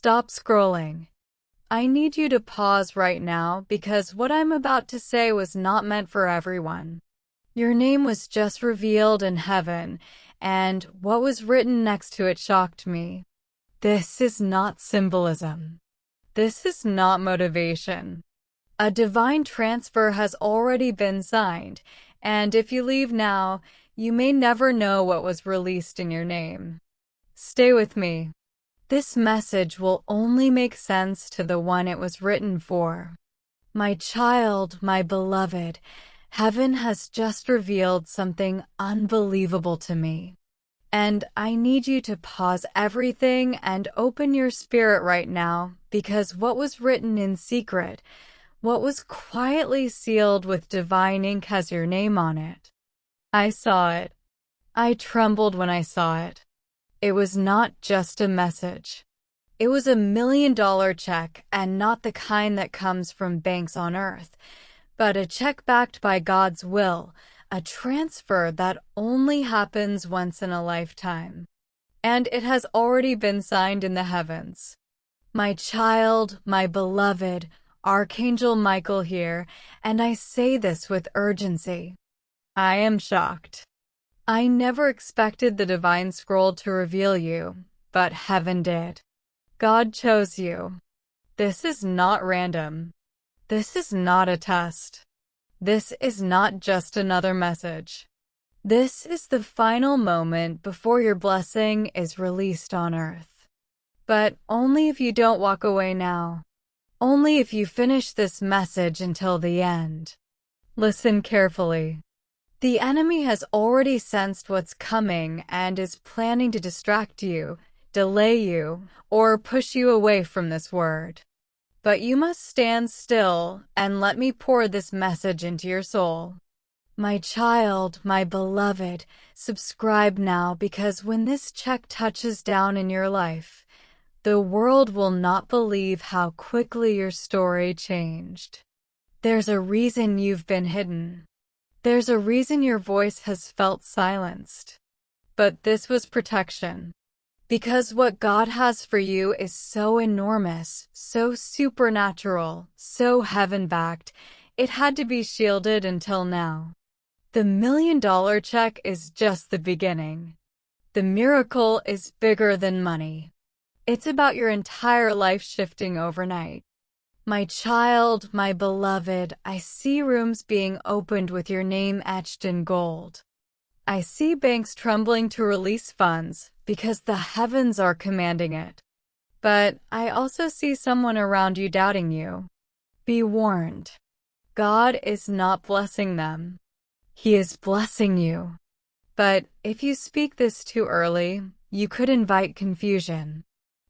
Stop scrolling. I need you to pause right now because what I'm about to say was not meant for everyone. Your name was just revealed in heaven, and what was written next to it shocked me. This is not symbolism. This is not motivation. A divine transfer has already been signed, and if you leave now, you may never know what was released in your name. Stay with me. This message will only make sense to the one it was written for. My child, my beloved, heaven has just revealed something unbelievable to me. And I need you to pause everything and open your spirit right now, because what was written in secret, what was quietly sealed with divine ink has your name on it. I saw it. I trembled when I saw it. It was not just a message. It was $1 million check, and not the kind that comes from banks on earth, but a check backed by God's will, a transfer that only happens once in a lifetime. And it has already been signed in the heavens. My child, my beloved, Archangel Michael here, and I say this with urgency. I am shocked. I never expected the divine scroll to reveal you, but heaven did. God chose you. This is not random. This is not a test. This is not just another message. This is the final moment before your blessing is released on earth. But only if you don't walk away now. Only if you finish this message until the end. Listen carefully. The enemy has already sensed what's coming and is planning to distract you, delay you, or push you away from this word. But you must stand still and let me pour this message into your soul. My child, my beloved, subscribe now, because when this check touches down in your life, the world will not believe how quickly your story changed. There's a reason you've been hidden. There's a reason your voice has felt silenced. But this was protection. Because what God has for you is so enormous, so supernatural, so heaven-backed, it had to be shielded until now. The $1 million check is just the beginning. The miracle is bigger than money. It's about your entire life shifting overnight. My child, my beloved, I see rooms being opened with your name etched in gold. I see banks trembling to release funds because the heavens are commanding it. But I also see someone around you doubting you. Be warned. God is not blessing them. He is blessing you. But if you speak this too early, you could invite confusion.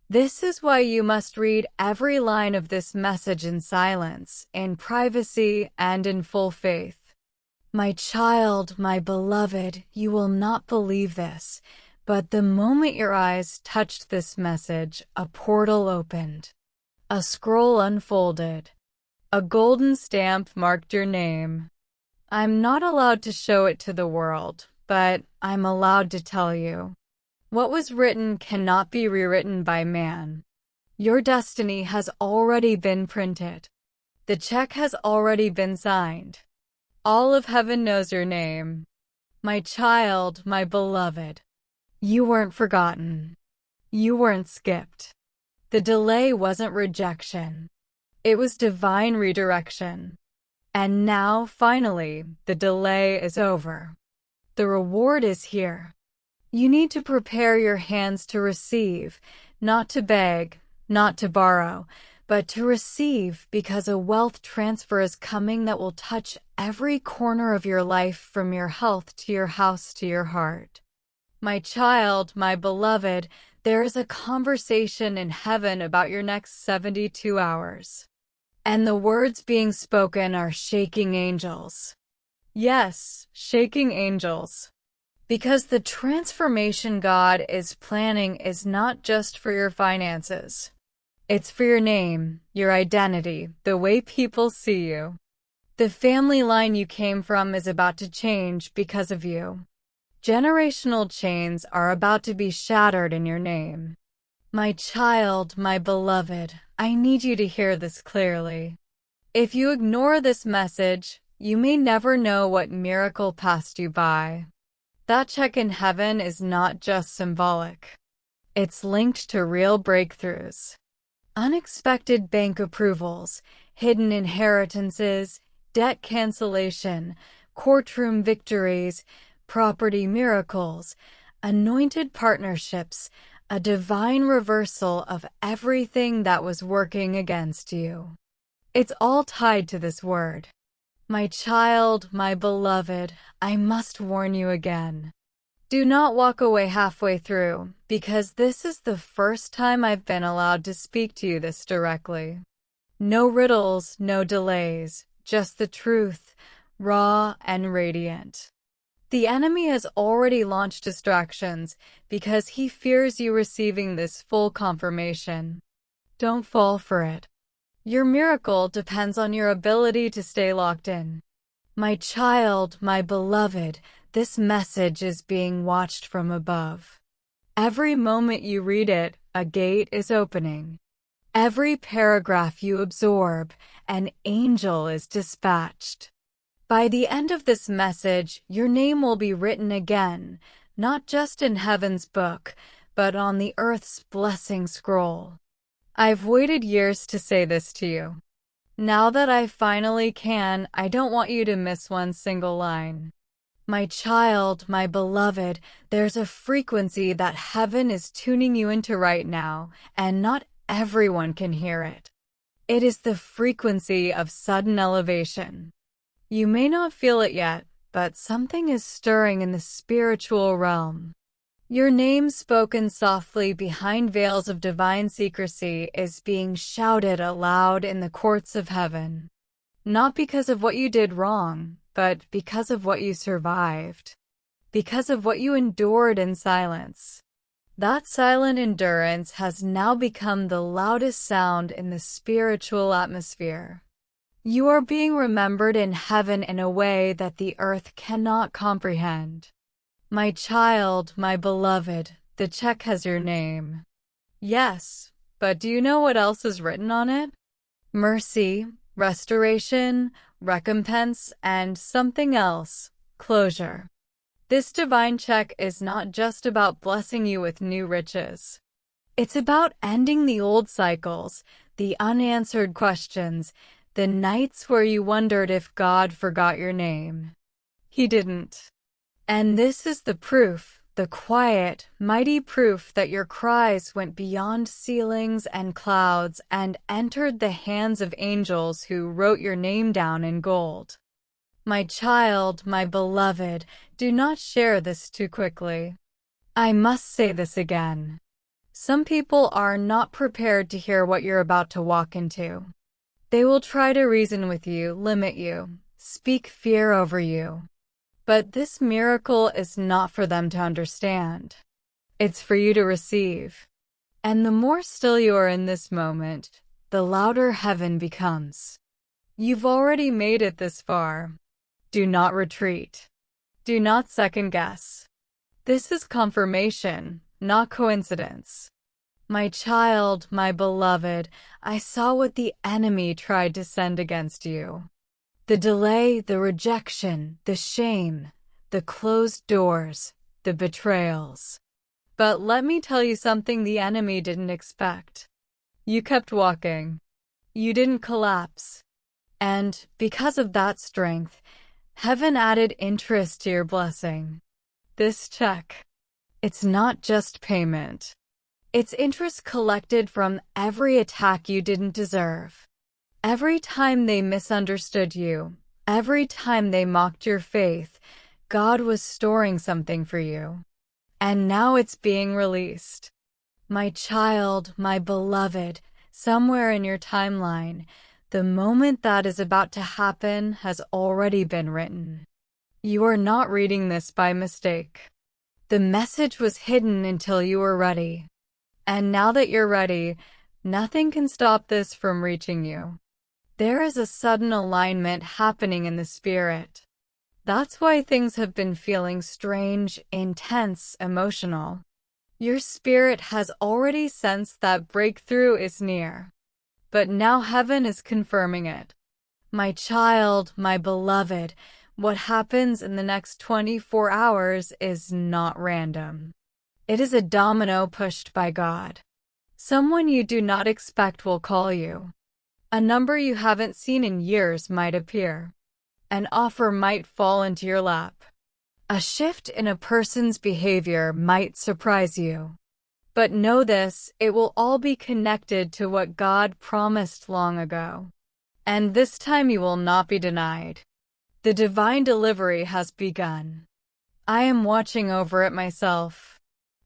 This is why you must read every line of this message in silence, in privacy, and in full faith. My child, my beloved, you will not believe this, but the moment your eyes touched this message, a portal opened. A scroll unfolded. A golden stamp marked your name. I'm not allowed to show it to the world, but I'm allowed to tell you. What was written cannot be rewritten by man. Your destiny has already been printed. The check has already been signed. All of heaven knows your name. My child, my beloved. You weren't forgotten. You weren't skipped. The delay wasn't rejection. It was divine redirection. And now, finally, the delay is over. The reward is here. You need to prepare your hands to receive, not to beg, not to borrow, but to receive, because a wealth transfer is coming that will touch every corner of your life, from your health to your house to your heart. My child, my beloved, there is a conversation in heaven about your next 72 hours. And the words being spoken are shaking angels. Yes, shaking angels. Because the transformation God is planning is not just for your finances. It's for your name, your identity, the way people see you. The family line you came from is about to change because of you. Generational chains are about to be shattered in your name. My child, my beloved, I need you to hear this clearly. If you ignore this message, you may never know what miracle passed you by. That check in heaven is not just symbolic. It's linked to real breakthroughs. Unexpected bank approvals, hidden inheritances, debt cancellation, courtroom victories, property miracles, anointed partnerships, a divine reversal of everything that was working against you. It's all tied to this word. My child, my beloved, I must warn you again. Do not walk away halfway through, because this is the first time I've been allowed to speak to you this directly. No riddles, no delays, just the truth, raw and radiant. The enemy has already launched distractions because he fears you receiving this full confirmation. Don't fall for it. Your miracle depends on your ability to stay locked in. My child, my beloved, this message is being watched from above. Every moment you read it, a gate is opening. Every paragraph you absorb, an angel is dispatched. By the end of this message, your name will be written again, not just in heaven's book, but on the earth's blessing scroll. I've waited years to say this to you. Now that I finally can, I don't want you to miss one single line. My child, my beloved, there's a frequency that heaven is tuning you into right now, and not everyone can hear it. It is the frequency of sudden elevation. You may not feel it yet, but something is stirring in the spiritual realm. Your name spoken softly behind veils of divine secrecy is being shouted aloud in the courts of heaven. Not because of what you did wrong, but because of what you survived. Because of what you endured in silence. That silent endurance has now become the loudest sound in the spiritual atmosphere. You are being remembered in heaven in a way that the earth cannot comprehend. My child, my beloved, the check has your name. Yes, but do you know what else is written on it? Mercy, restoration, recompense, and something else, closure. This divine check is not just about blessing you with new riches. It's about ending the old cycles, the unanswered questions, the nights where you wondered if God forgot your name. He didn't. And this is the proof, the quiet, mighty proof that your cries went beyond ceilings and clouds and entered the hands of angels who wrote your name down in gold. My child, my beloved, do not share this too quickly. I must say this again. Some people are not prepared to hear what you're about to walk into. They will try to reason with you, limit you, speak fear over you. But this miracle is not for them to understand. It's for you to receive. And the more still you are in this moment, the louder heaven becomes. You've already made it this far. Do not retreat. Do not second guess. This is confirmation, not coincidence. My child, my beloved, I saw what the enemy tried to send against you. The delay, the rejection, the shame, the closed doors, the betrayals. But let me tell you something the enemy didn't expect. You kept walking. You didn't collapse. And because of that strength, heaven added interest to your blessing. This check, it's not just payment. It's interest collected from every attack you didn't deserve. Every time they misunderstood you, every time they mocked your faith, God was storing something for you. And now it's being released. My child, my beloved, somewhere in your timeline, the moment that is about to happen has already been written. You are not reading this by mistake. The message was hidden until you were ready. And now that you're ready, nothing can stop this from reaching you. There is a sudden alignment happening in the spirit. That's why things have been feeling strange, intense, emotional. Your spirit has already sensed that breakthrough is near. But now heaven is confirming it. My child, my beloved, what happens in the next 24 hours is not random. It is a domino pushed by God. Someone you do not expect will call you. A number you haven't seen in years might appear. An offer might fall into your lap. A shift in a person's behavior might surprise you. But know this, it will all be connected to what God promised long ago. And this time you will not be denied. The divine delivery has begun. I am watching over it myself.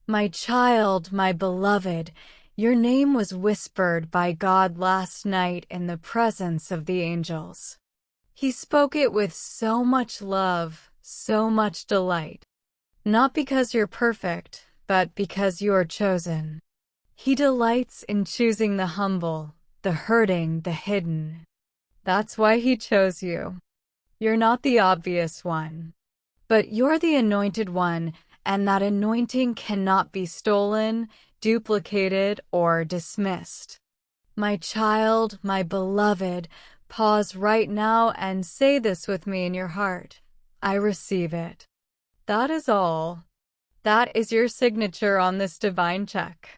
My child, my beloved, your name was whispered by God last night in the presence of the angels. He spoke it with so much love, so much delight. Not because you're perfect, but because you are chosen. He delights in choosing the humble, the hurting, the hidden. That's why he chose you. You're not the obvious one. But you're the anointed one, and that anointing cannot be stolen, duplicated, or dismissed. My child, my beloved, pause right now and say this with me in your heart. I receive it. That is all. That is your signature on this divine check.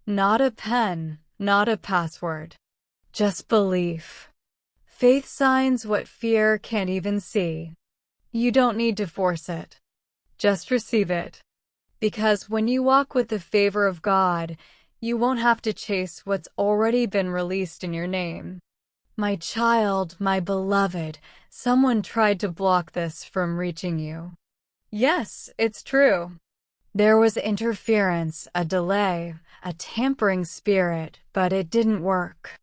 Not a pen, not a password. Just belief. Faith signs what fear can't even see. You don't need to force it. Just receive it. Because when you walk with the favor of God, you won't have to chase what's already been released in your name. My child, my beloved, someone tried to block this from reaching you. Yes, it's true. There was interference, a delay, a tampering spirit, but it didn't work.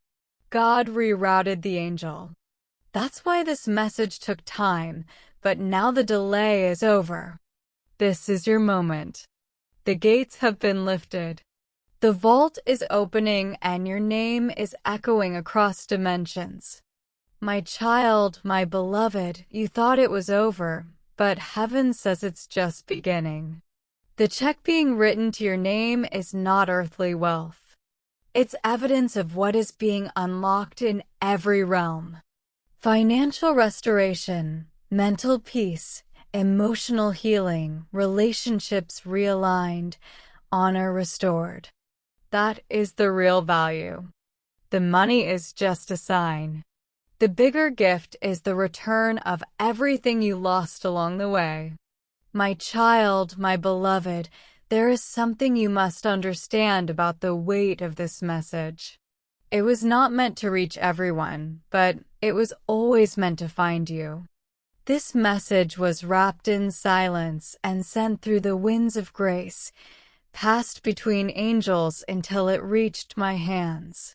God rerouted the angel. That's why this message took time, but now the delay is over. This is your moment. The gates have been lifted. The vault is opening and your name is echoing across dimensions. My child, my beloved, you thought it was over, but heaven says it's just beginning. The check being written to your name is not earthly wealth. It's evidence of what is being unlocked in every realm. Financial restoration, mental peace, emotional healing, relationships realigned, honor restored. That is the real value. The money is just a sign. The bigger gift is the return of everything you lost along the way. My child, my beloved, there is something you must understand about the weight of this message. It was not meant to reach everyone, but it was always meant to find you. This message was wrapped in silence and sent through the winds of grace, passed between angels until it reached my hands.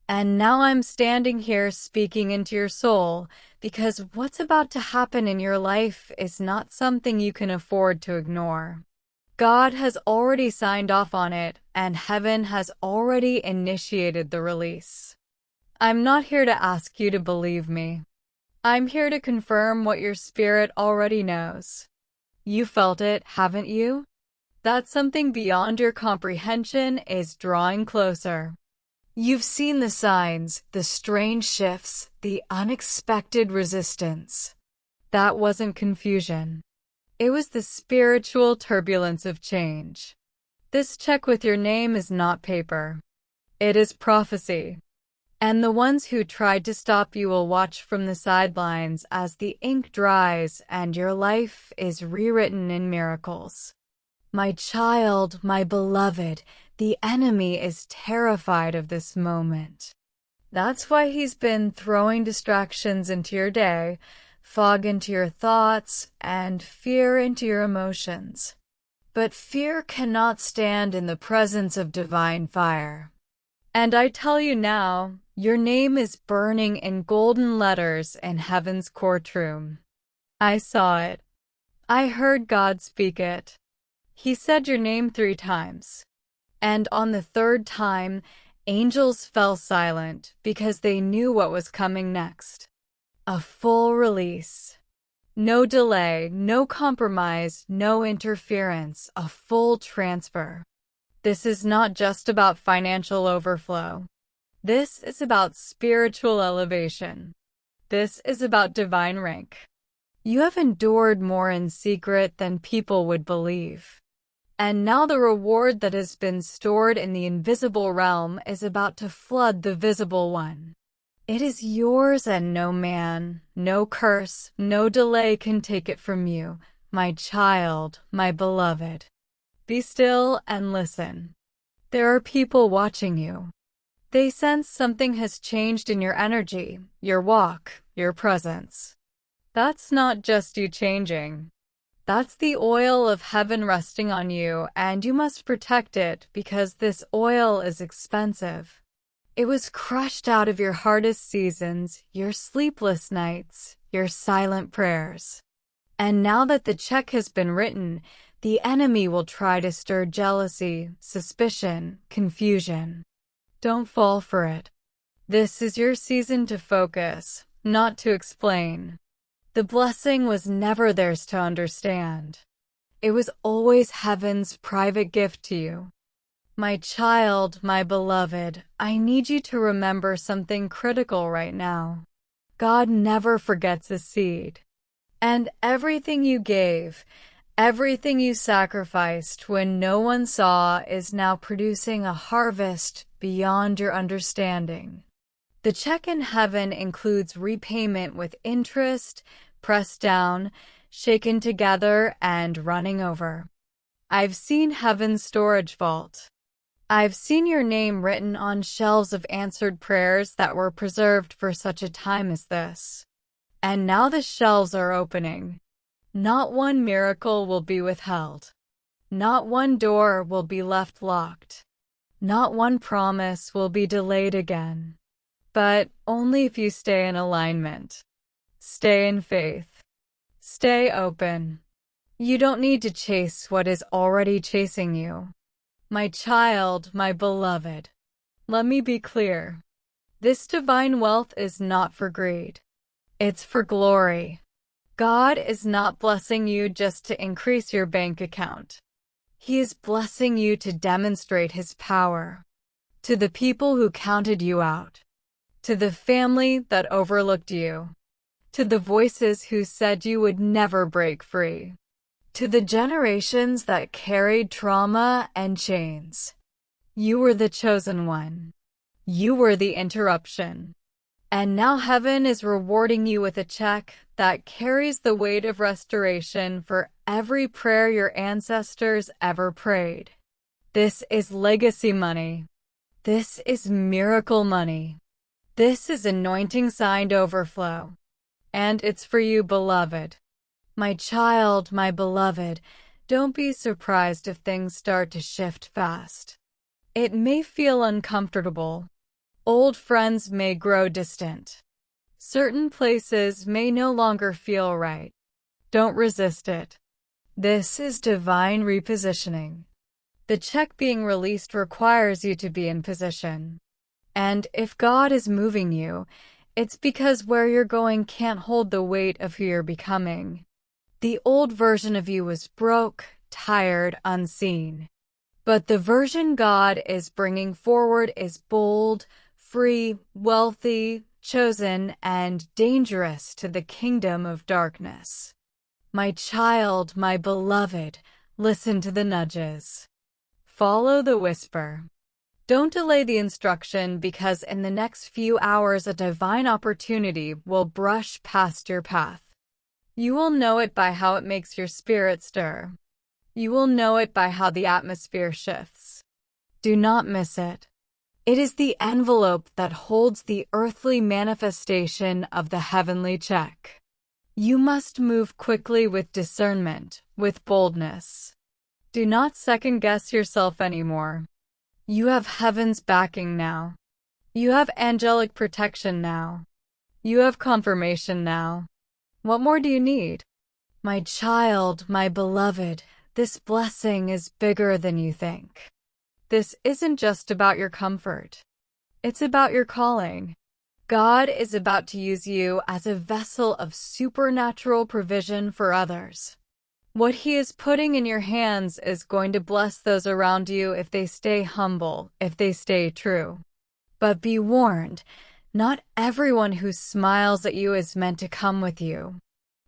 And now I'm standing here speaking into your soul, because what's about to happen in your life is not something you can afford to ignore. God has already signed off on it, and heaven has already initiated the release. I'm not here to ask you to believe me. I'm here to confirm what your spirit already knows. You felt it, haven't you? That something beyond your comprehension is drawing closer. You've seen the signs, the strange shifts, the unexpected resistance. That wasn't confusion. It was the spiritual turbulence of change. This check with your name is not paper. It is prophecy. And the ones who tried to stop you will watch from the sidelines as the ink dries and your life is rewritten in miracles. My child, my beloved, the enemy is terrified of this moment. That's why he's been throwing distractions into your day, fog into your thoughts, and fear into your emotions. But fear cannot stand in the presence of divine fire. And I tell you now, your name is burning in golden letters in heaven's courtroom. I saw it. I heard God speak it. He said your name 3 times. And on the 3rd time, angels fell silent because they knew what was coming next. A full release. No delay, no compromise, no interference, a full transfer. This is not just about financial overflow. This is about spiritual elevation. This is about divine rank. You have endured more in secret than people would believe. And now the reward that has been stored in the invisible realm is about to flood the visible one. It is yours, and no man, no curse, no delay can take it from you, my child, my beloved. Be still and listen. There are people watching you. They sense something has changed in your energy, your walk, your presence. That's not just you changing. That's the oil of heaven resting on you, and you must protect it because this oil is expensive. It was crushed out of your hardest seasons, your sleepless nights, your silent prayers. And now that the check has been written, the enemy will try to stir jealousy, suspicion, confusion. Don't fall for it. This is your season to focus, not to explain. The blessing was never theirs to understand. It was always heaven's private gift to you. My child, my beloved, I need you to remember something critical right now. God never forgets a seed. And everything you gave, everything you sacrificed when no one saw is now producing a harvest beyond your understanding. The check in heaven includes repayment with interest, pressed down, shaken together, and running over. I've seen heaven's storage vault. I've seen your name written on shelves of answered prayers that were preserved for such a time as this. And now the shelves are opening. Not one miracle will be withheld. Not one door will be left locked. Not one promise will be delayed again. But only if you stay in alignment. Stay in faith. Stay open. You don't need to chase what is already chasing you. My child, my beloved, let me be clear. This divine wealth is not for greed. It's for glory. God is not blessing you just to increase your bank account. He is blessing you to demonstrate His power. To the people who counted you out. To the family that overlooked you. To the voices who said you would never break free. To the generations that carried trauma and chains. You were the chosen one. You were the interruption. And now heaven is rewarding you with a check that carries the weight of restoration for every prayer your ancestors ever prayed. This is legacy money. This is miracle money. This is anointing signed overflow. And it's for you, beloved. My child, my beloved, don't be surprised if things start to shift fast. It may feel uncomfortable. Old friends may grow distant. Certain places may no longer feel right. Don't resist it. This is divine repositioning. The check being released requires you to be in position. And if God is moving you, it's because where you're going can't hold the weight of who you're becoming. The old version of you was broke, tired, unseen. But the version God is bringing forward is bold, free, wealthy, chosen, and dangerous to the kingdom of darkness. My child, my beloved, listen to the nudges. Follow the whisper. Don't delay the instruction because in the next few hours a divine opportunity will brush past your path. You will know it by how it makes your spirit stir. You will know it by how the atmosphere shifts. Do not miss it. It is the envelope that holds the earthly manifestation of the heavenly check. You must move quickly with discernment, with boldness. Do not second-guess yourself anymore. You have heaven's backing now. You have angelic protection now. You have confirmation now. What more do you need? My child, my beloved, this blessing is bigger than you think. This isn't just about your comfort. It's about your calling. God is about to use you as a vessel of supernatural provision for others. What He is putting in your hands is going to bless those around you if they stay humble, if they stay true. But be warned, not everyone who smiles at you is meant to come with you.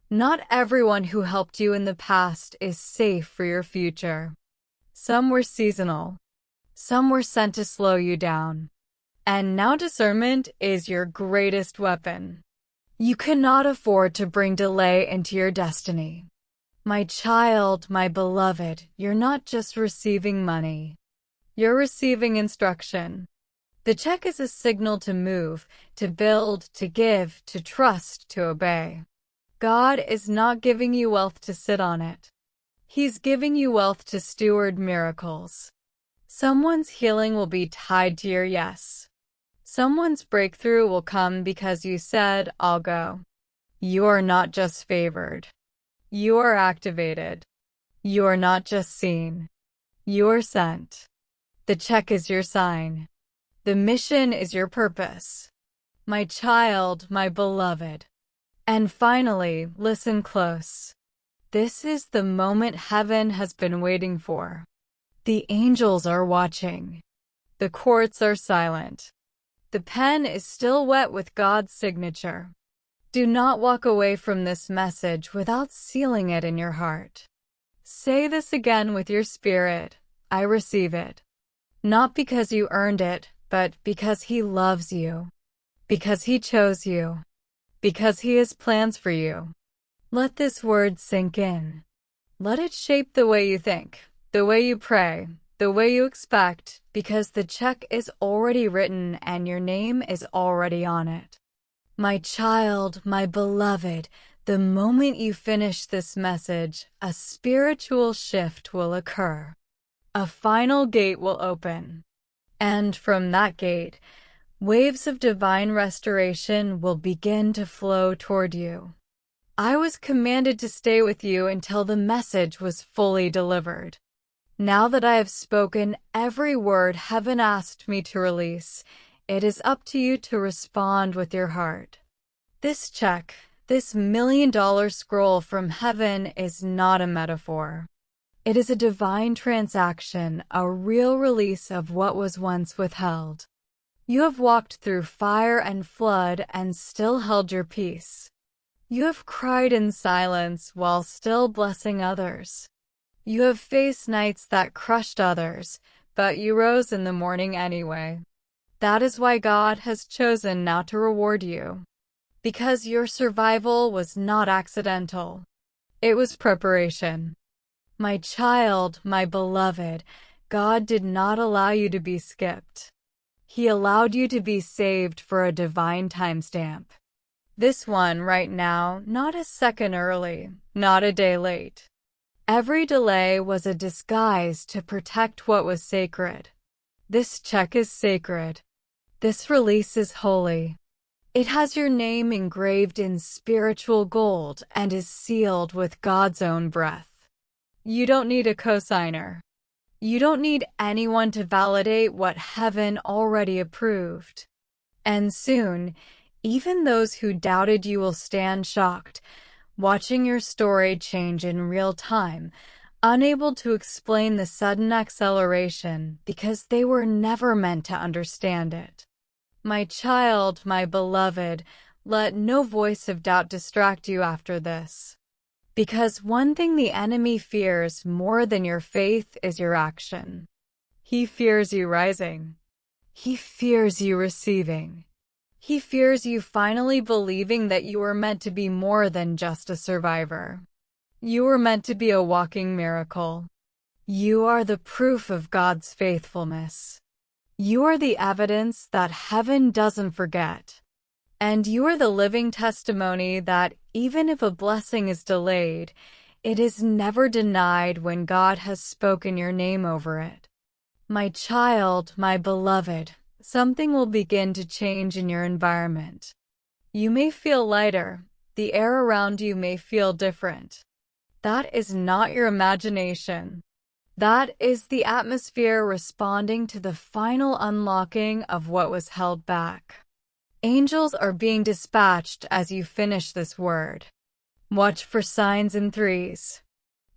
Not everyone who helped you in the past is safe for your future. Some were seasonal. Some were sent to slow you down. And now discernment is your greatest weapon. You cannot afford to bring delay into your destiny. My child, my beloved, you're not just receiving money. You're receiving instruction. The check is a signal to move, to build, to give, to trust, to obey. God is not giving you wealth to sit on it. He's giving you wealth to steward miracles. Someone's healing will be tied to your yes. Someone's breakthrough will come because you said, I'll go. You are not just favored. You are activated. You are not just seen. You are sent. The check is your sign. The mission is your purpose. My child, my beloved. And finally, listen close. This is the moment heaven has been waiting for. The angels are watching. The courts are silent. The pen is still wet with God's signature. Do not walk away from this message without sealing it in your heart. Say this again with your spirit, I receive it. Not because you earned it, but because He loves you. Because He chose you. Because He has plans for you. Let this word sink in. Let it shape the way you think, the way you pray, the way you expect, because the check is already written and your name is already on it. My child, my beloved, the moment you finish this message, a spiritual shift will occur. A final gate will open. And from that gate, waves of divine restoration will begin to flow toward you. I was commanded to stay with you until the message was fully delivered. Now that I have spoken every word heaven asked me to release, it is up to you to respond with your heart. This check, this $1 million scroll from heaven is not a metaphor. It is a divine transaction, a real release of what was once withheld. You have walked through fire and flood and still held your peace. You have cried in silence while still blessing others. You have faced nights that crushed others, but you rose in the morning anyway. That is why God has chosen now to reward you. Because your survival was not accidental. It was preparation. My child, my beloved, God did not allow you to be skipped. He allowed you to be saved for a divine timestamp. This one right now, not a second early, not a day late. Every delay was a disguise to protect what was sacred. This check is sacred. This release is holy. It has your name engraved in spiritual gold and is sealed with God's own breath. You don't need a cosigner. You don't need anyone to validate what heaven already approved. And soon, even those who doubted you will stand shocked, watching your story change in real time, unable to explain the sudden acceleration because they were never meant to understand it. My child, my beloved, let no voice of doubt distract you after this. Because one thing the enemy fears more than your faith is your action. He fears you rising. He fears you receiving. He fears you finally believing that you were meant to be more than just a survivor. You were meant to be a walking miracle. You are the proof of God's faithfulness. You are the evidence that heaven doesn't forget. And you are the living testimony that even if a blessing is delayed, it is never denied when God has spoken your name over it. My child, my beloved, something will begin to change in your environment. You may feel lighter. The air around you may feel different. That is not your imagination. That is the atmosphere responding to the final unlocking of what was held back. Angels are being dispatched as you finish this word. Watch for signs in threes.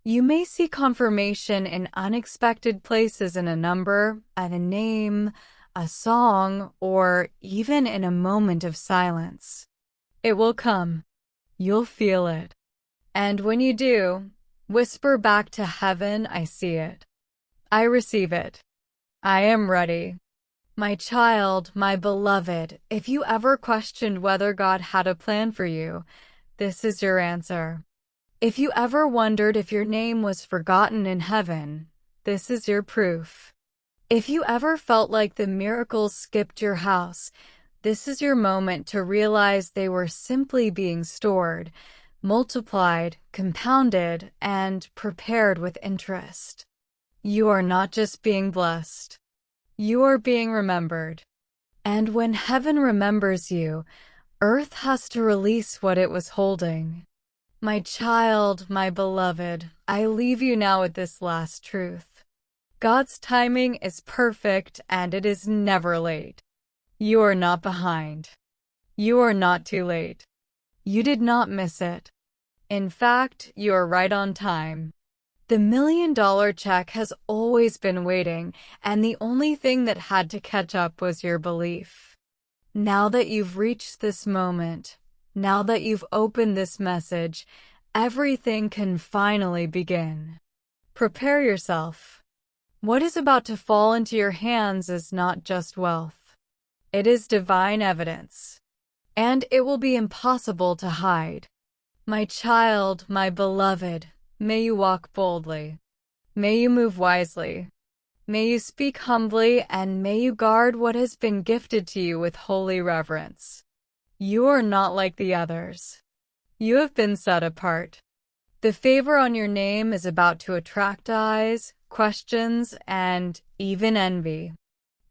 You may see confirmation in unexpected places, in a number, a name, a song, or even in a moment of silence. It will come. You'll feel it. And when you do, whisper back to heaven, I see it. I receive it. I am ready. My child, my beloved, if you ever questioned whether God had a plan for you, this is your answer. If you ever wondered if your name was forgotten in heaven, this is your proof. If you ever felt like the miracles skipped your house, this is your moment to realize they were simply being stored, multiplied, compounded, and prepared with interest. You are not just being blessed. You are being remembered. And when heaven remembers you, earth has to release what it was holding. My child, my beloved, I leave you now with this last truth. God's timing is perfect and it is never late. You are not behind. You are not too late. You did not miss it. In fact, you are right on time. The $1 million check has always been waiting, and the only thing that had to catch up was your belief. Now that you've reached this moment, now that you've opened this message, everything can finally begin. Prepare yourself. What is about to fall into your hands is not just wealth. It is divine evidence, and it will be impossible to hide. My child, my beloved, may you walk boldly. May you move wisely. May you speak humbly, and may you guard what has been gifted to you with holy reverence. You are not like the others. You have been set apart. The favor on your name is about to attract eyes, questions, and even envy.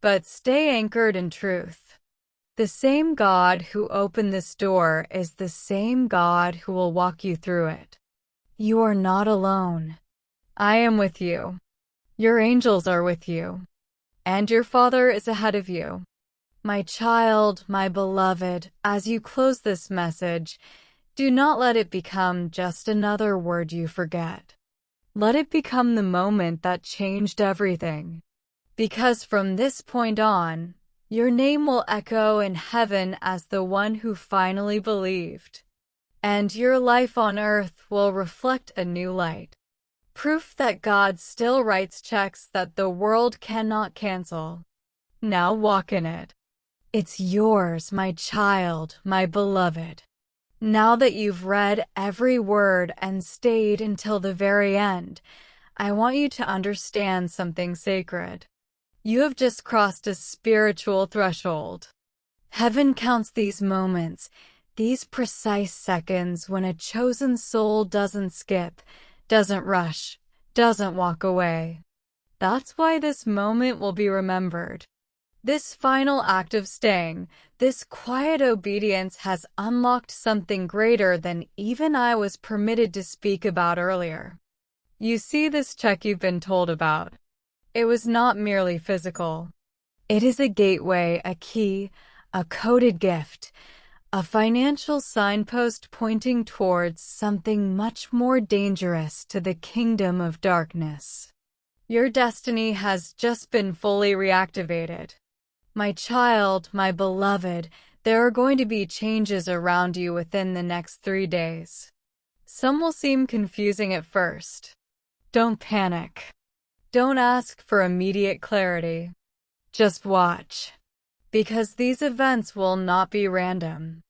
But stay anchored in truth. The same God who opened this door is the same God who will walk you through it. You are not alone. I am with you. Your angels are with you. And your Father is ahead of you. My child, my beloved, as you close this message, do not let it become just another word you forget. Let it become the moment that changed everything. Because from this point on, your name will echo in heaven as the one who finally believed. And your life on earth will reflect a new light. Proof that God still writes checks that the world cannot cancel. Now walk in it. It's yours, my child, my beloved. Now that you've read every word and stayed until the very end, I want you to understand something sacred. You have just crossed a spiritual threshold. Heaven counts these moments, these precise seconds when a chosen soul doesn't skip, doesn't rush, doesn't walk away. That's why this moment will be remembered. This final act of staying, this quiet obedience has unlocked something greater than even I was permitted to speak about earlier. You see this check you've been told about. It was not merely physical. It is a gateway, a key, a coded gift, a financial signpost pointing towards something much more dangerous to the kingdom of darkness. Your destiny has just been fully reactivated. My child, my beloved, there are going to be changes around you within the next 3 days. Some will seem confusing at first. Don't panic. Don't ask for immediate clarity. Just watch. Because these events will not be random.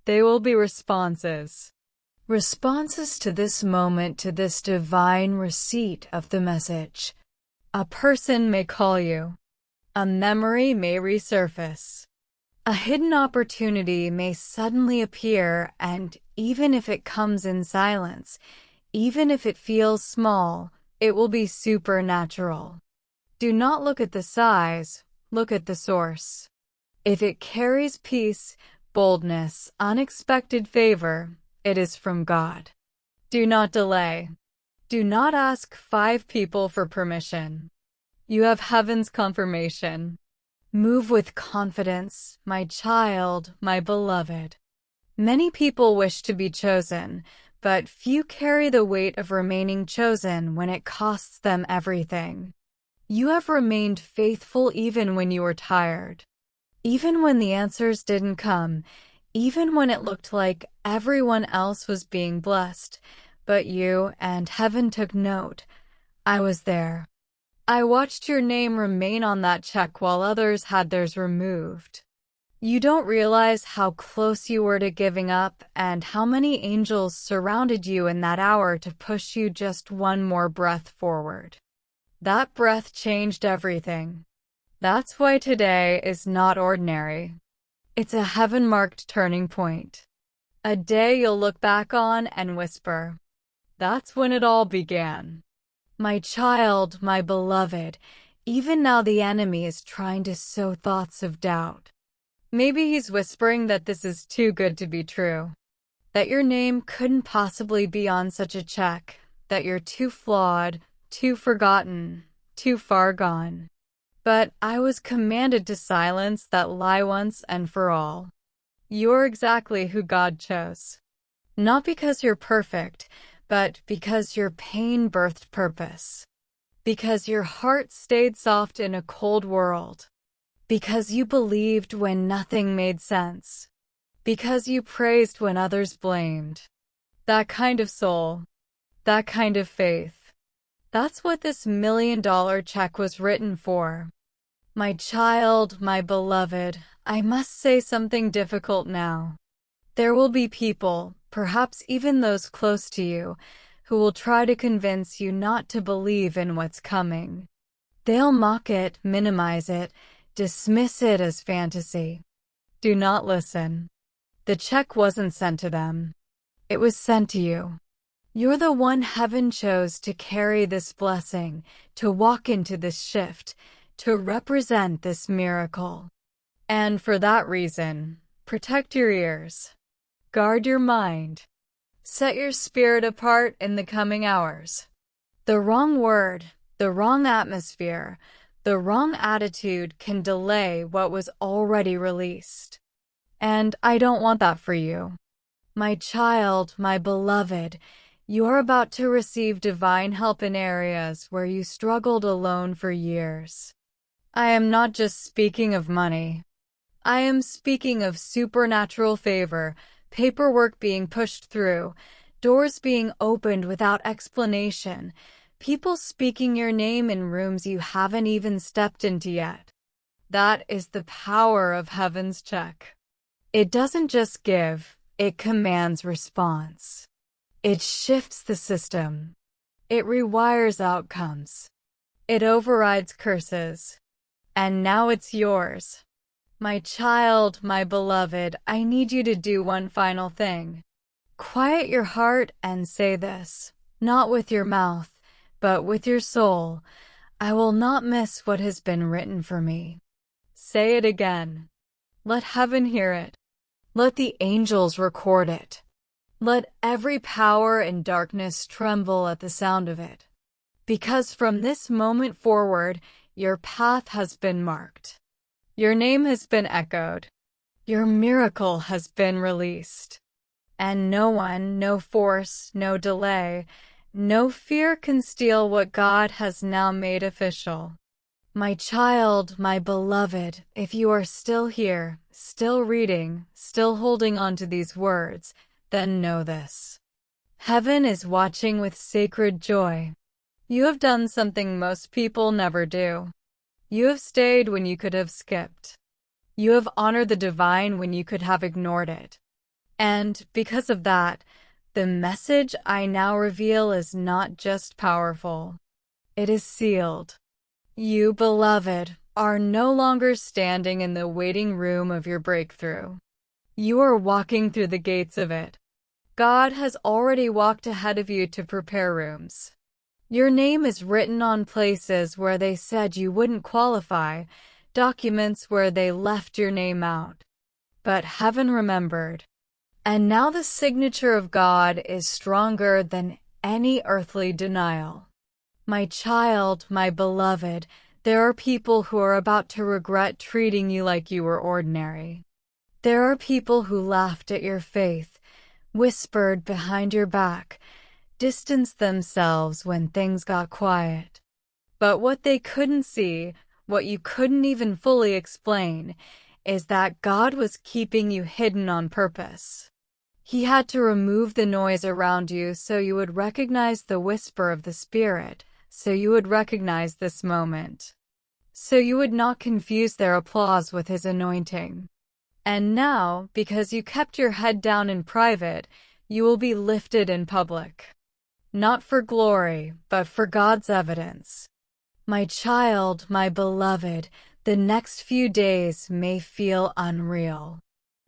They will be responses. Responses to this moment, to this divine receipt of the message. A person may call you. A memory may resurface. A hidden opportunity may suddenly appear, and even if it comes in silence, even if it feels small, it will be supernatural. Do not look at the size, look at the source. If it carries peace, boldness, unexpected favor, it is from God. Do not delay. Do not ask 5 people for permission. You have heaven's confirmation. Move with confidence, my child, my beloved. Many people wish to be chosen, but few carry the weight of remaining chosen when it costs them everything. You have remained faithful even when you were tired. Even when the answers didn't come, even when it looked like everyone else was being blessed, but you and heaven took note. I was there. I watched your name remain on that check while others had theirs removed. You don't realize how close you were to giving up and how many angels surrounded you in that hour to push you just one more breath forward. That breath changed everything. That's why today is not ordinary. It's a heaven-marked turning point. A day you'll look back on and whisper, "That's when it all began." My child, my beloved, even now the enemy is trying to sow thoughts of doubt. Maybe he's whispering that this is too good to be true, that your name couldn't possibly be on such a check, that you're too flawed, too forgotten, too far gone. But I was commanded to silence that lie once and for all. You're exactly who God chose. Not because you're perfect, but because your pain birthed purpose. Because your heart stayed soft in a cold world. Because you believed when nothing made sense. Because you praised when others blamed. That kind of soul. That kind of faith. That's what this $1 million check was written for. My child, my beloved, I must say something difficult now. There will be people, perhaps even those close to you, who will try to convince you not to believe in what's coming. They'll mock it, minimize it, dismiss it as fantasy. Do not listen. The check wasn't sent to them. It was sent to you. You're the one heaven chose to carry this blessing, to walk into this shift, to represent this miracle. And for that reason, protect your ears. Guard your mind. Set your spirit apart in the coming hours. The wrong word, the wrong atmosphere, the wrong attitude can delay what was already released. And I don't want that for you. My child, my beloved, you're about to receive divine help in areas where you struggled alone for years. I am not just speaking of money. I am speaking of supernatural favor, paperwork being pushed through, doors being opened without explanation, people speaking your name in rooms you haven't even stepped into yet. That is the power of heaven's check. It doesn't just give, it commands response. It shifts the system. It rewires outcomes. It overrides curses. And now it's yours. My child, my beloved, I need you to do one final thing. Quiet your heart and say this, not with your mouth, but with your soul. I will not miss what has been written for me. Say it again. Let heaven hear it. Let the angels record it. Let every power in darkness tremble at the sound of it. Because from this moment forward, your path has been marked. Your name has been echoed. Your miracle has been released. And no one, no force, no delay, no fear can steal what God has now made official. My child, my beloved, if you are still here, still reading, still holding on to these words, then know this. Heaven is watching with sacred joy. You have done something most people never do. You have stayed when you could have skipped. You have honored the divine when you could have ignored it. And because of that, the message I now reveal is not just powerful. It is sealed. You, beloved, are no longer standing in the waiting room of your breakthrough. You are walking through the gates of it. God has already walked ahead of you to prepare rooms. Your name is written on places where they said you wouldn't qualify, documents where they left your name out. But heaven remembered. And now the signature of God is stronger than any earthly denial. My child, my beloved, there are people who are about to regret treating you like you were ordinary. There are people who laughed at your faith, whispered behind your back, distanced themselves when things got quiet. But what they couldn't see, what you couldn't even fully explain, is that God was keeping you hidden on purpose. He had to remove the noise around you so you would recognize the whisper of the Spirit, so you would recognize this moment, so you would not confuse their applause with His anointing. And now, because you kept your head down in private, you will be lifted in public. Not for glory, but for God's evidence. My child, my beloved, the next few days may feel unreal.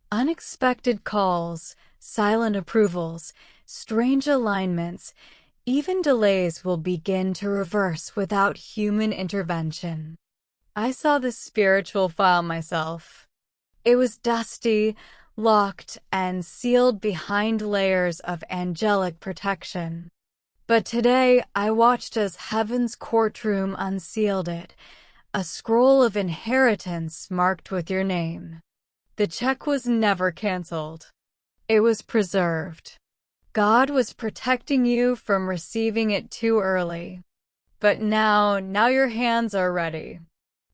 Unexpected calls, silent approvals, strange alignments, even delays will begin to reverse without human intervention. I saw the spiritual file myself. It was dusty, locked, and sealed behind layers of angelic protection. But today I watched as heaven's courtroom unsealed it, a scroll of inheritance marked with your name. The check was never canceled. It was preserved. God was protecting you from receiving it too early. But now your hands are ready.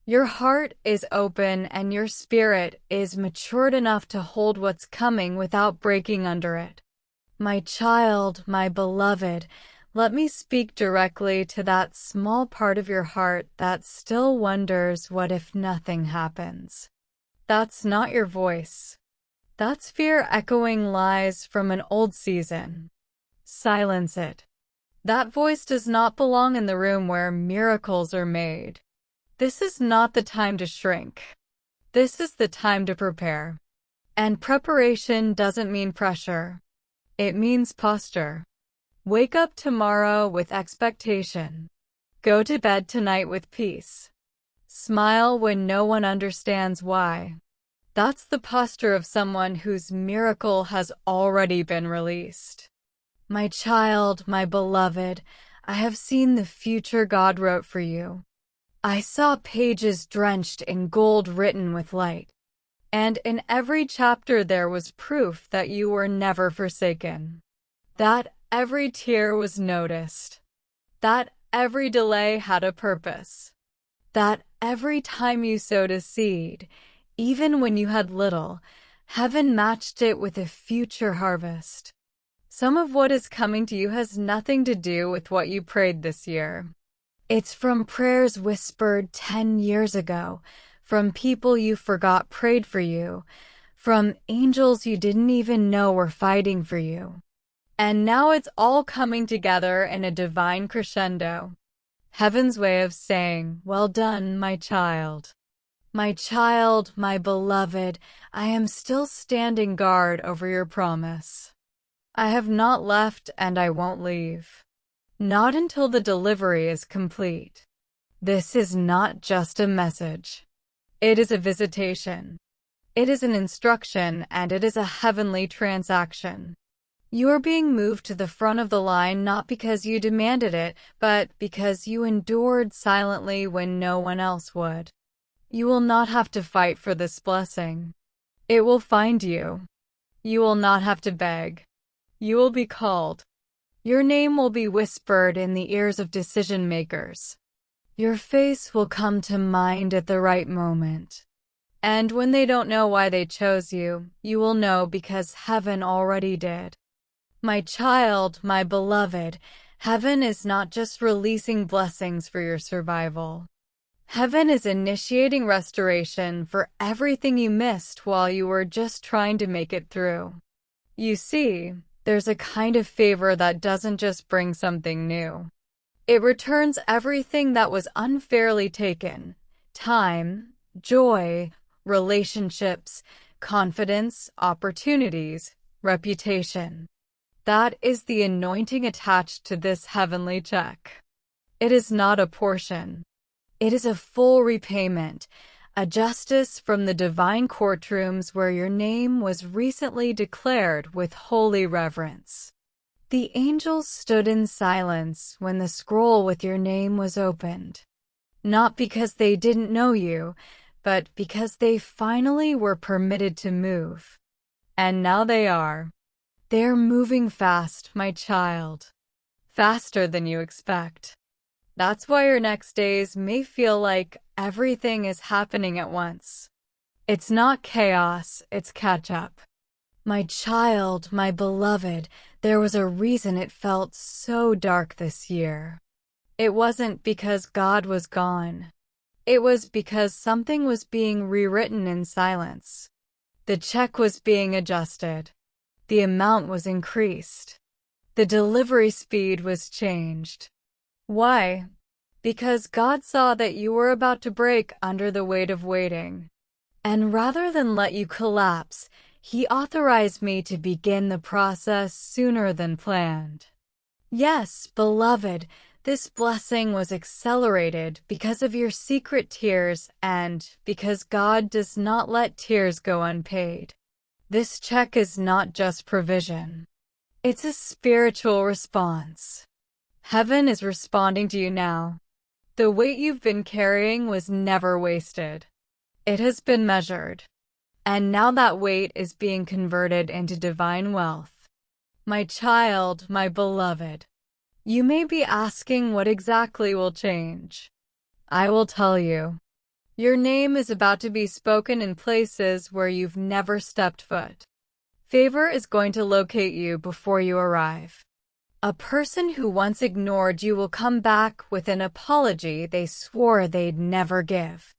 Your heart is open and your spirit is matured enough to hold what's coming without breaking under it. My child, my beloved, let me speak directly to that small part of your heart that still wonders what if nothing happens. That's not your voice. That's fear echoing lies from an old season. Silence it. That voice does not belong in the room where miracles are made. This is not the time to shrink. This is the time to prepare. And preparation doesn't mean pressure. It means posture. Wake up tomorrow with expectation. Go to bed tonight with peace. Smile when no one understands why. That's the posture of someone whose miracle has already been released. My child, my beloved, I have seen the future God wrote for you. I saw pages drenched in gold written with light. And in every chapter there was proof that you were never forsaken. That every tear was noticed. That every delay had a purpose. That every time you sowed a seed, even when you had little, heaven matched it with a future harvest. Some of what is coming to you has nothing to do with what you prayed this year. It's from prayers whispered 10 years ago, from people you forgot prayed for you, from angels you didn't even know were fighting for you. And now it's all coming together in a divine crescendo. Heaven's way of saying, "Well done, my child." My child, my beloved, I am still standing guard over your promise. I have not left and I won't leave. Not until the delivery is complete. This is not just a message. It is a visitation. It is an instruction and it is a heavenly transaction. You are being moved to the front of the line not because you demanded it, but because you endured silently when no one else would. You will not have to fight for this blessing. It will find you. You will not have to beg. You will be called. Your name will be whispered in the ears of decision makers. Your face will come to mind at the right moment. And when they don't know why they chose you, you will know because heaven already did. My child, my beloved, heaven is not just releasing blessings for your survival. Heaven is initiating restoration for everything you missed while you were just trying to make it through. You see, there's a kind of favor that doesn't just bring something new. It returns everything that was unfairly taken: time, joy, relationships, confidence, opportunities, reputation. That is the anointing attached to this heavenly check. It is not a portion. It is a full repayment, a justice from the divine courtrooms where your name was recently declared with holy reverence. The angels stood in silence when the scroll with your name was opened. Not because they didn't know you, but because they finally were permitted to move. And now they are. They're moving fast, my child. Faster than you expect. That's why your next days may feel like everything is happening at once. It's not chaos, it's catch-up. My child, my beloved, there was a reason it felt so dark this year. It wasn't because God was gone. It was because something was being rewritten in silence. The check was being adjusted. The amount was increased. The delivery speed was changed. Why? Because God saw that you were about to break under the weight of waiting. And rather than let you collapse, He authorized me to begin the process sooner than planned. Yes, beloved, this blessing was accelerated because of your secret tears and because God does not let tears go unpaid. This check is not just provision. It's a spiritual response. Heaven is responding to you now. The weight you've been carrying was never wasted. It has been measured. And now that weight is being converted into divine wealth. My child, my beloved, you may be asking what exactly will change. I will tell you. Your name is about to be spoken in places where you've never stepped foot. Favor is going to locate you before you arrive. A person who once ignored you will come back with an apology they swore they'd never give.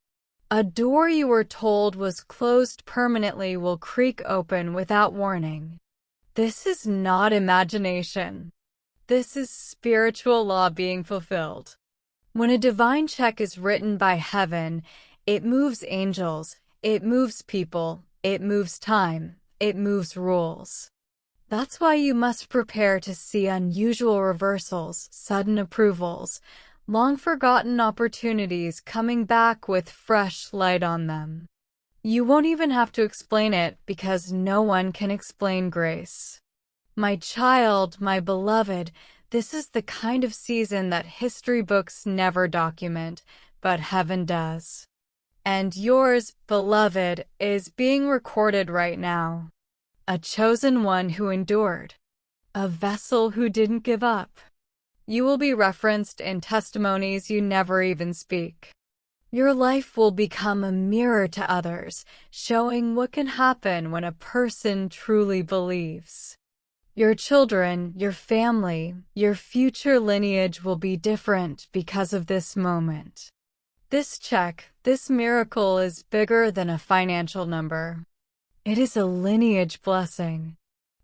A door you were told was closed permanently will creak open without warning. This is not imagination. This is spiritual law being fulfilled. When a divine check is written by heaven, it moves angels, it moves people, it moves time, it moves rules. That's why you must prepare to see unusual reversals, sudden approvals, long-forgotten opportunities coming back with fresh light on them. You won't even have to explain it because no one can explain grace. My child, my beloved, this is the kind of season that history books never document, but heaven does. And yours, beloved, is being recorded right now. A chosen one who endured. A vessel who didn't give up. You will be referenced in testimonies you never even speak. Your life will become a mirror to others, showing what can happen when a person truly believes. Your children, your family, your future lineage will be different because of this moment. This check, this miracle is bigger than a financial number. It is a lineage blessing.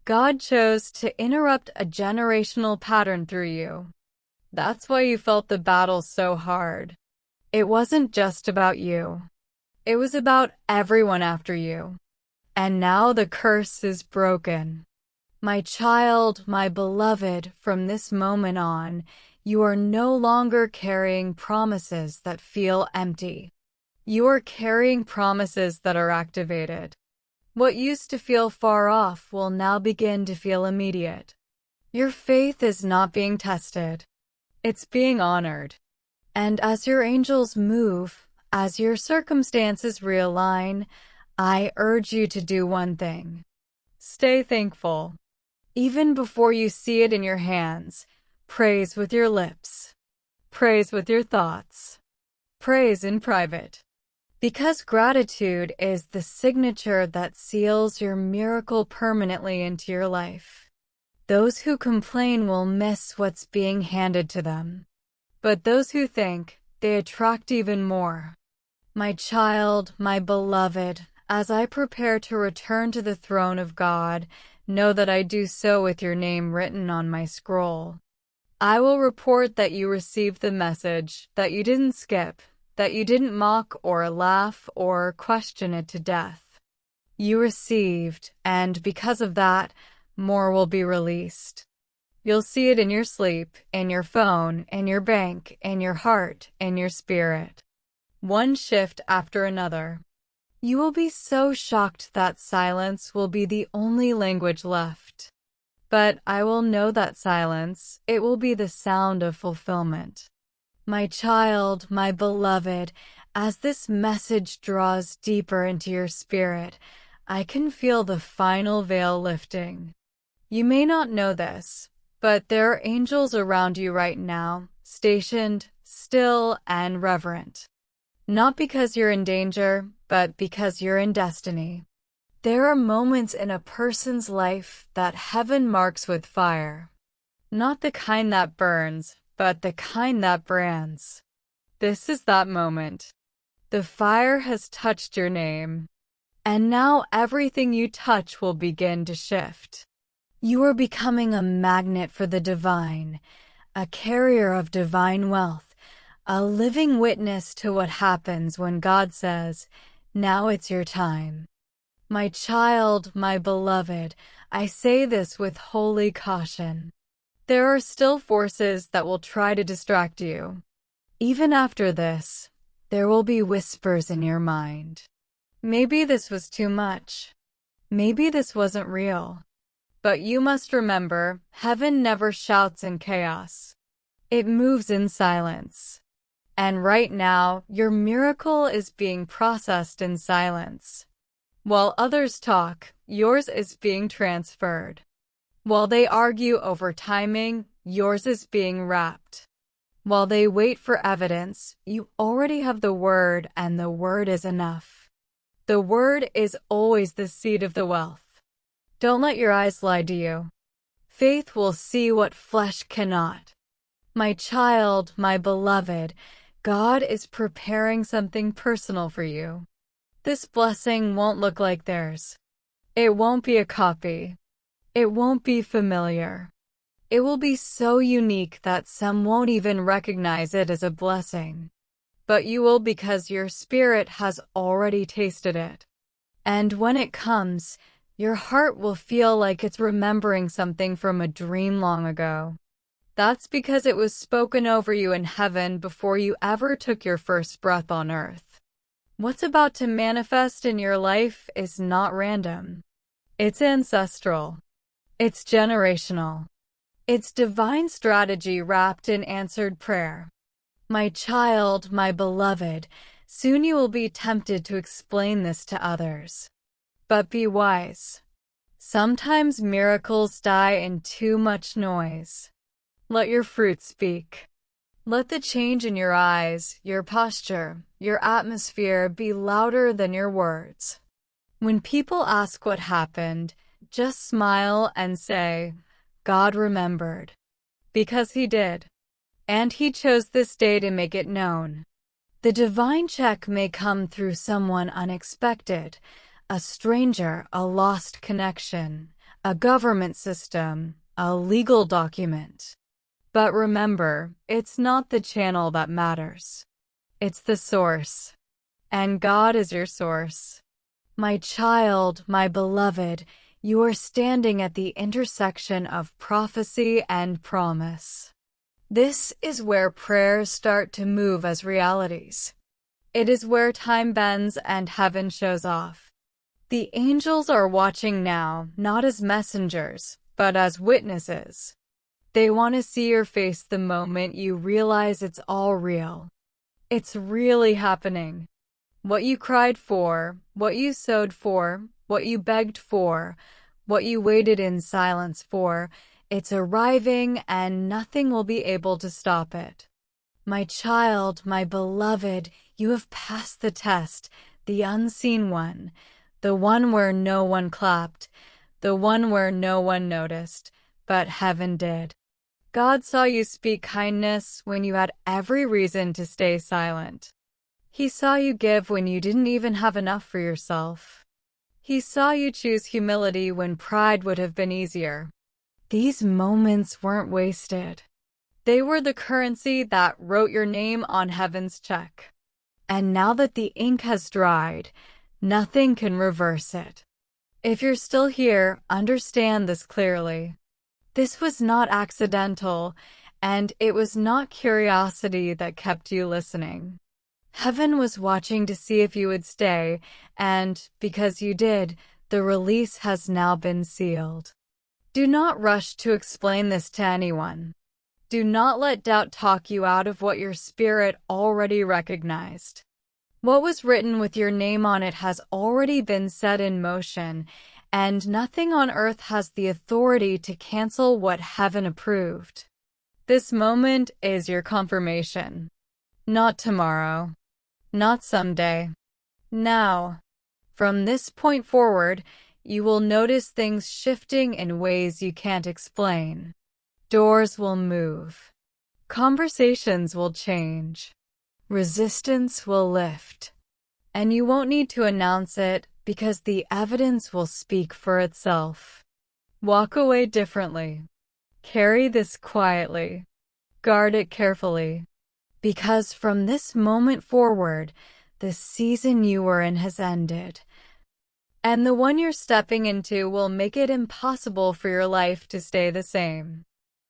God chose to interrupt a generational pattern through you. That's why you felt the battle so hard. It wasn't just about you. It was about everyone after you. And now the curse is broken. My child, my beloved, from this moment on, you are no longer carrying promises that feel empty. You are carrying promises that are activated. What used to feel far off will now begin to feel immediate. Your faith is not being tested. It's being honored. And as your angels move, as your circumstances realign, I urge you to do one thing. Stay thankful. Even before you see it in your hands, praise with your lips. Praise with your thoughts. Praise in private. Because gratitude is the signature that seals your miracle permanently into your life. Those who complain will miss what's being handed to them. But those who think, they attract even more. My child, my beloved, as I prepare to return to the throne of God, know that I do so with your name written on my scroll. I will report that you received the message, that you didn't skip, that you didn't mock or laugh or question it to death. You received, and because of that, more will be released. You'll see it in your sleep, in your phone, in your bank, in your heart, in your spirit. One shift after another. You will be so shocked that silence will be the only language left. But I will know that silence, it will be the sound of fulfillment. My child, my beloved, as this message draws deeper into your spirit, I can feel the final veil lifting. You may not know this, but there are angels around you right now, stationed, still, and reverent. Not because you're in danger, but because you're in destiny. There are moments in a person's life that heaven marks with fire. Not the kind that burns, but the kind that brands. This is that moment. The fire has touched your name, and now everything you touch will begin to shift. You are becoming a magnet for the divine, a carrier of divine wealth, a living witness to what happens when God says, "Now it's your time." My child, my beloved, I say this with holy caution. There are still forces that will try to distract you. Even after this, there will be whispers in your mind. Maybe this was too much. Maybe this wasn't real. But you must remember, heaven never shouts in chaos. It moves in silence. And right now, your miracle is being processed in silence. While others talk, yours is being transferred. While they argue over timing, yours is being wrapped. While they wait for evidence, you already have the word, and the word is enough. The word is always the seed of the wealth. Don't let your eyes lie to you. Faith will see what flesh cannot. My child, my beloved, God is preparing something personal for you. This blessing won't look like theirs. It won't be a copy. It won't be familiar. It will be so unique that some won't even recognize it as a blessing. But you will, because your spirit has already tasted it. And when it comes, your heart will feel like it's remembering something from a dream long ago. That's because it was spoken over you in heaven before you ever took your first breath on earth. What's about to manifest in your life is not random. It's ancestral. It's generational. It's divine strategy wrapped in answered prayer. My child, my beloved, soon you will be tempted to explain this to others. But be wise. Sometimes miracles die in too much noise. Let your fruit speak. Let the change in your eyes, your posture, your atmosphere be louder than your words. When people ask what happened, just smile and say, God remembered. Because He did. And He chose this day to make it known. The divine check may come through someone unexpected, a stranger, a lost connection, a government system, a legal document. But remember, it's not the channel that matters. It's the source. And God is your source. My child, my beloved, you are standing at the intersection of prophecy and promise. This is where prayers start to move as realities. It is where time bends and heaven shows off. The angels are watching now, not as messengers, but as witnesses. They want to see your face the moment you realize it's all real. It's really happening. What you cried for, what you sowed for, what you begged for, what you waited in silence for, it's arriving and nothing will be able to stop it. My child, my beloved, you have passed the test, the unseen one, the one where no one clapped, the one where no one noticed, but heaven did. God saw you speak kindness when you had every reason to stay silent. He saw you give when you didn't even have enough for yourself. He saw you choose humility when pride would have been easier. These moments weren't wasted. They were the currency that wrote your name on heaven's check. And now that the ink has dried, nothing can reverse it. If you're still here, understand this clearly. This was not accidental, and it was not curiosity that kept you listening. Heaven was watching to see if you would stay, and because you did, the release has now been sealed. Do not rush to explain this to anyone. Do not let doubt talk you out of what your spirit already recognized. What was written with your name on it has already been set in motion, and nothing on earth has the authority to cancel what heaven approved. This moment is your confirmation. Not tomorrow. Not someday. Now. From this point forward, you will notice things shifting in ways you can't explain. Doors will move. Conversations will change. Resistance will lift. And you won't need to announce it because the evidence will speak for itself. Walk away differently. Carry this quietly. Guard it carefully. Because from this moment forward, the season you were in has ended. And the one you're stepping into will make it impossible for your life to stay the same.